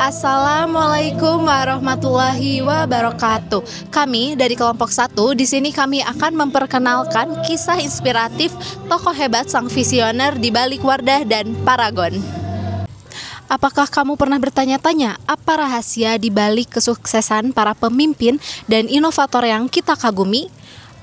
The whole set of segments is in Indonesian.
Assalamualaikum warahmatullahi wabarakatuh. Kami dari kelompok 1 di sini kami akan memperkenalkan kisah inspiratif tokoh hebat sang visioner di balik Wardah dan Paragon. Apakah kamu pernah bertanya-tanya apa rahasia di balik kesuksesan para pemimpin dan inovator yang kita kagumi?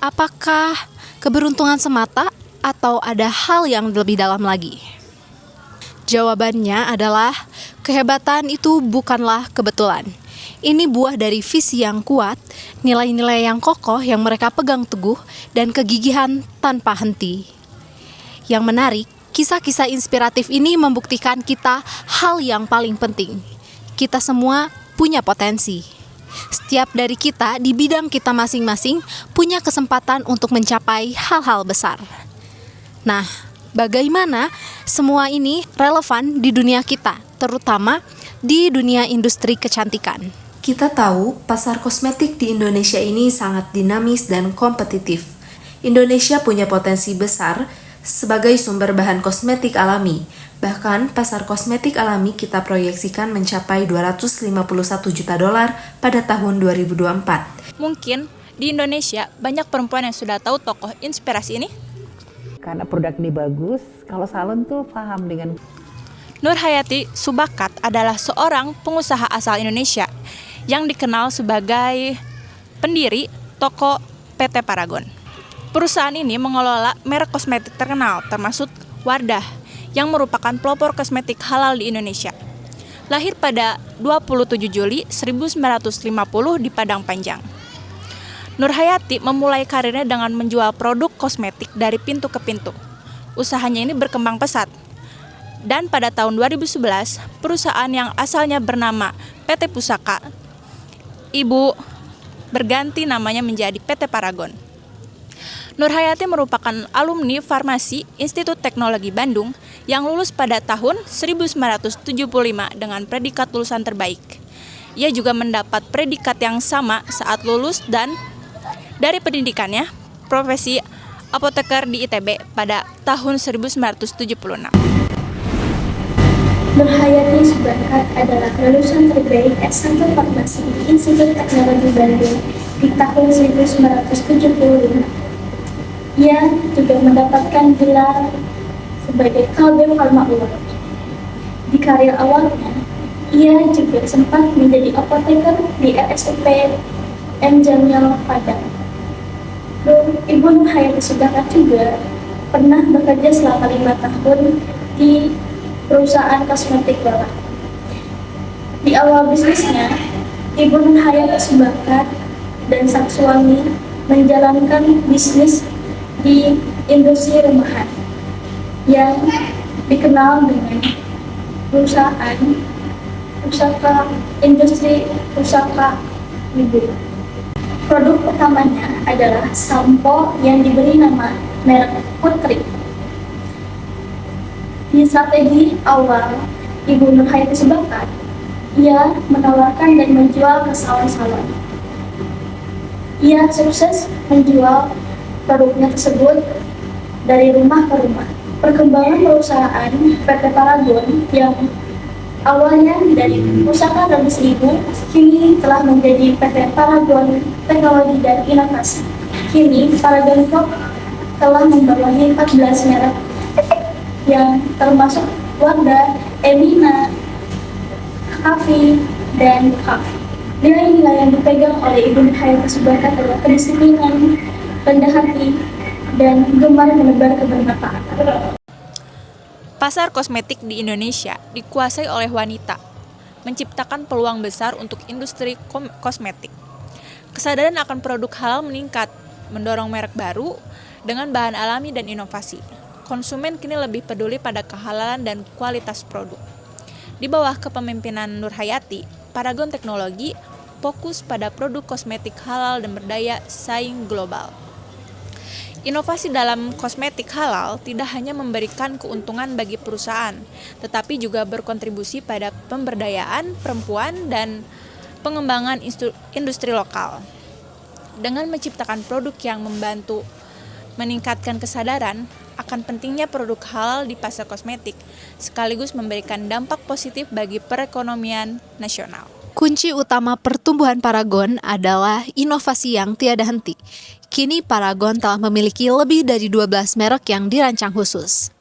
Apakah keberuntungan semata atau ada hal yang lebih dalam lagi? Jawabannya adalah kehebatan itu bukanlah kebetulan. Ini buah dari visi yang kuat, nilai-nilai yang kokoh yang mereka pegang teguh, dan kegigihan tanpa henti. Yang menarik, kisah-kisah inspiratif ini membuktikan kita hal yang paling penting. Kita semua punya potensi. Setiap dari kita di bidang kita masing-masing punya kesempatan untuk mencapai hal-hal besar. Nah, bagaimana semua ini relevan di dunia kita, terutama di dunia industri kecantikan? Kita tahu pasar kosmetik di Indonesia ini sangat dinamis dan kompetitif. Indonesia punya potensi besar sebagai sumber bahan kosmetik alami. Bahkan pasar kosmetik alami kita proyeksikan mencapai $251 juta pada tahun 2024. Mungkin di Indonesia banyak perempuan yang sudah tahu tokoh inspirasi ini. Karena produk ini bagus, kalau salon tuh paham dengan. Nurhayati Subakat adalah seorang pengusaha asal Indonesia yang dikenal sebagai pendiri toko PT Paragon. Perusahaan ini mengelola merek kosmetik terkenal termasuk Wardah yang merupakan pelopor kosmetik halal di Indonesia. Lahir pada 27 Juli 1950 di Padang Panjang. Nurhayati memulai karirnya dengan menjual produk kosmetik dari pintu ke pintu. Usahanya ini berkembang pesat. Dan pada tahun 2011, perusahaan yang asalnya bernama PT Pusaka, Ibu berganti namanya menjadi PT Paragon. Nurhayati merupakan alumni Farmasi Institut Teknologi Bandung yang lulus pada tahun 1975 dengan predikat lulusan terbaik. Ia juga mendapat predikat yang sama saat lulus dan dari pendidikannya, profesi apoteker di ITB pada tahun 1976. Nurhayati Subakat adalah lulusan terbaik S1 Farmasi di Institut Teknologi Bandung di tahun 1975. Ia juga mendapatkan gelar sebagai Kalbe Pharma Award. Di karir awalnya, ia juga sempat menjadi apoteker di RSUP M. Jamil Padang. Ibu Nurhayati Subakat juga pernah bekerja selama 5 tahun di perusahaan kosmetik Lola. Di awal bisnisnya, Ibu Nurhayati Subakat dan sang suami menjalankan bisnis di industri rumahan yang dikenal dengan perusahaan pusaka industri pusaka ibu. Produk utamanya adalah sampo yang diberi nama merek Putri. Di strategi awal Ibu Nurhayati Subakat, ia menawarkan dan menjual ke salon-salon. Ia sukses menjual produknya tersebut dari rumah ke rumah. Perkembangan perusahaan PT Paragon yang awalnya dari pusaka dan seribu, kini telah menjadi PT Paragon Teknologi dan Inovasi. Kini Paragon Group telah membawahi 14 merek yang termasuk Wardah, Emina, Kafi, dan Kafi. Nilai-nilai yang dipegang oleh Ibu Nurhayati Subakat adalah kedisiplinan, rendah hati, dan gemar menebar kebermanfaatan. Pasar kosmetik di Indonesia dikuasai oleh wanita, menciptakan peluang besar untuk industri kosmetik. Kesadaran akan produk halal meningkat, mendorong merek baru dengan bahan alami dan inovasi. Konsumen kini lebih peduli pada kehalalan dan kualitas produk. Di bawah kepemimpinan Nurhayati, Paragon Teknologi fokus pada produk kosmetik halal dan berdaya saing global. Inovasi dalam kosmetik halal tidak hanya memberikan keuntungan bagi perusahaan, tetapi juga berkontribusi pada pemberdayaan perempuan dan pengembangan industri lokal. Dengan menciptakan produk yang membantu meningkatkan kesadaran akan pentingnya produk halal di pasar kosmetik, sekaligus memberikan dampak positif bagi perekonomian nasional. Kunci utama pertumbuhan Paragon adalah inovasi yang tiada henti. Kini Paragon telah memiliki lebih dari 12 merek yang dirancang khusus.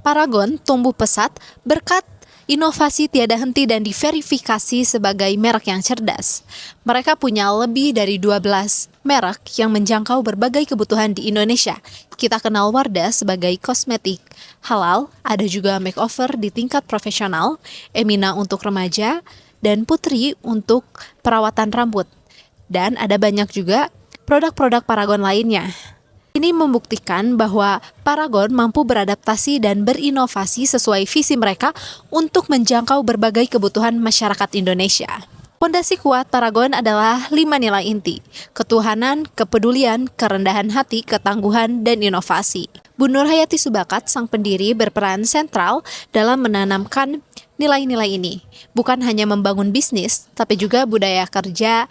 Paragon tumbuh pesat berkat inovasi tiada henti dan diverifikasi sebagai merek yang cerdas. Mereka punya lebih dari 12 merek yang menjangkau berbagai kebutuhan di Indonesia. Kita kenal Wardah sebagai kosmetik halal, ada juga makeover di tingkat profesional, Emina untuk remaja, dan Putri untuk perawatan rambut. Dan ada banyak juga produk-produk Paragon lainnya. Ini membuktikan bahwa Paragon mampu beradaptasi dan berinovasi sesuai visi mereka untuk menjangkau berbagai kebutuhan masyarakat Indonesia. Fondasi kuat Paragon adalah 5 nilai inti: ketuhanan, kepedulian, kerendahan hati, ketangguhan, dan inovasi. Bu Nur Hayati Subakat, sang pendiri, berperan sentral dalam menanamkan nilai-nilai ini. Bukan hanya membangun bisnis, tapi juga budaya kerja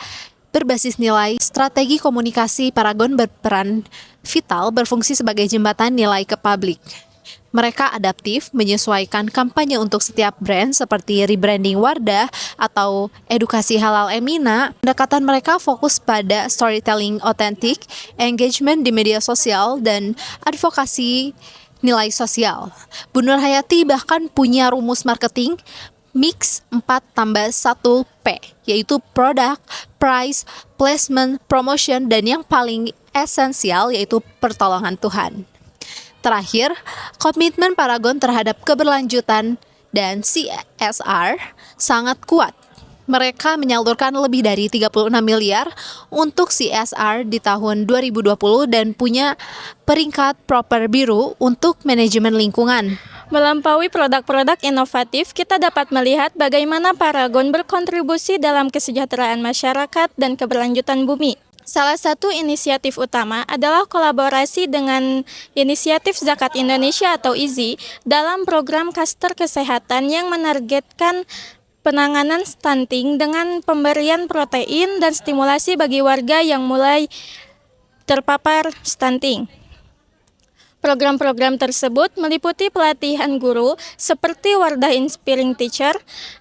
berbasis nilai. Strategi komunikasi Paragon berperan vital berfungsi sebagai jembatan nilai ke publik. Mereka adaptif, menyesuaikan kampanye untuk setiap brand seperti rebranding Wardah atau edukasi halal Emina. Pendekatan mereka fokus pada storytelling otentik, engagement di media sosial, dan advokasi nilai sosial. Bu Nur Hayati bahkan punya rumus marketing Mix 4+1P, yaitu product, price, placement, promotion, dan yang paling esensial yaitu pertolongan Tuhan. Terakhir, komitmen Paragon terhadap keberlanjutan dan CSR sangat kuat. Mereka menyalurkan lebih dari 36 miliar untuk CSR di tahun 2020 dan punya peringkat Proper Biru untuk manajemen lingkungan. Melampaui produk-produk inovatif, kita dapat melihat bagaimana Paragon berkontribusi dalam kesejahteraan masyarakat dan keberlanjutan bumi. Salah satu inisiatif utama adalah kolaborasi dengan Inisiatif Zakat Indonesia atau IZI dalam program klaster kesehatan yang menargetkan penanganan stunting dengan pemberian protein dan stimulasi bagi warga yang mulai terpapar stunting. Program-program tersebut meliputi pelatihan guru seperti Wardah Inspiring Teacher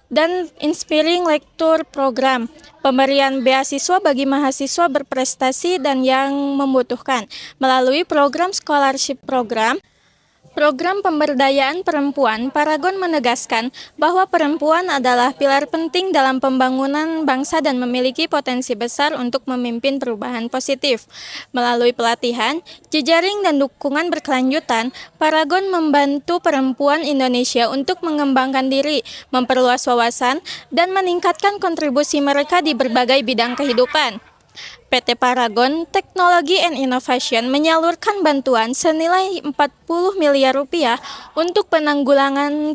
dan Inspiring Lecture Program, pemberian beasiswa bagi mahasiswa berprestasi dan yang membutuhkan melalui program scholarship program pemberdayaan perempuan. Paragon menegaskan bahwa perempuan adalah pilar penting dalam pembangunan bangsa dan memiliki potensi besar untuk memimpin perubahan positif. Melalui pelatihan, jejaring dan dukungan berkelanjutan, Paragon membantu perempuan Indonesia untuk mengembangkan diri, memperluas wawasan, dan meningkatkan kontribusi mereka di berbagai bidang kehidupan. PT Paragon Technology and Innovation menyalurkan bantuan senilai 40 miliar rupiah untuk penanggulangan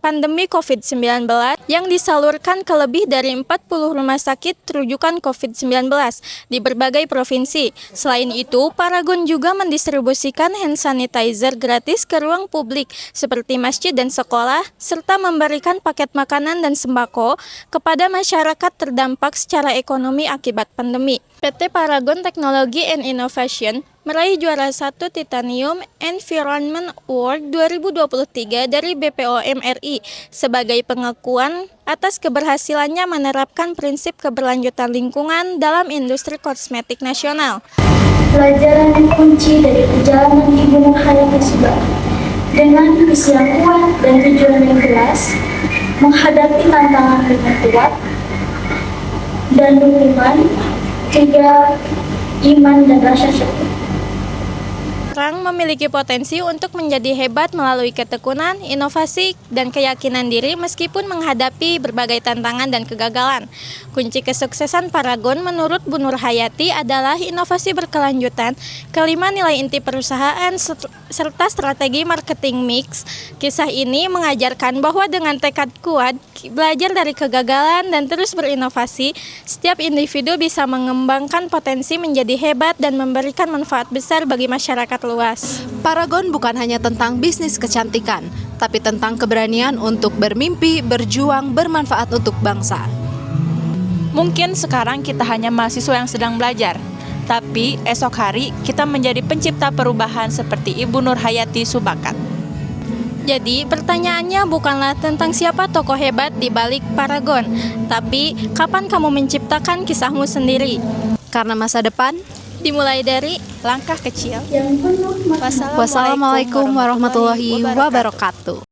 pandemi COVID-19 yang disalurkan ke lebih dari 40 rumah sakit rujukan COVID-19 di berbagai provinsi. Selain itu, Paragon juga mendistribusikan hand sanitizer gratis ke ruang publik seperti masjid dan sekolah, serta memberikan paket makanan dan sembako kepada masyarakat terdampak secara ekonomi akibat pandemi. PT Paragon Technology and Innovation meraih juara 1 Titanium Environment Award 2023 dari BPOM RI sebagai pengakuan atas keberhasilannya menerapkan prinsip keberlanjutan lingkungan dalam industri kosmetik nasional. Pelajaran kunci dari perjalanan Ibu Nur Hayati Subakat dengan visi yang kuat dan tujuan yang jelas, menghadapi tantangan dengan kuat dan dukungan, juga iman dan rasa syukur. Orang memiliki potensi untuk menjadi hebat melalui ketekunan, inovasi, dan keyakinan diri meskipun menghadapi berbagai tantangan dan kegagalan. Kunci kesuksesan Paragon menurut Bu Nur Hayati adalah inovasi berkelanjutan, kelima nilai inti perusahaan, serta strategi marketing mix. Kisah ini mengajarkan bahwa dengan tekad kuat, belajar dari kegagalan, dan terus berinovasi, setiap individu bisa mengembangkan potensi menjadi hebat dan memberikan manfaat besar bagi masyarakat luas. Paragon bukan hanya tentang bisnis kecantikan, tapi tentang keberanian untuk bermimpi, berjuang, bermanfaat untuk bangsa. Mungkin sekarang kita hanya mahasiswa yang sedang belajar, tapi esok hari kita menjadi pencipta perubahan seperti Ibu Nurhayati Subakat. Jadi, pertanyaannya bukanlah tentang siapa tokoh hebat di balik Paragon, tapi kapan kamu menciptakan kisahmu sendiri? Karena masa depan. Dimulai dari Langkah kecil. yang penuh makna. Wassalamualaikum warahmatullahi wabarakatuh.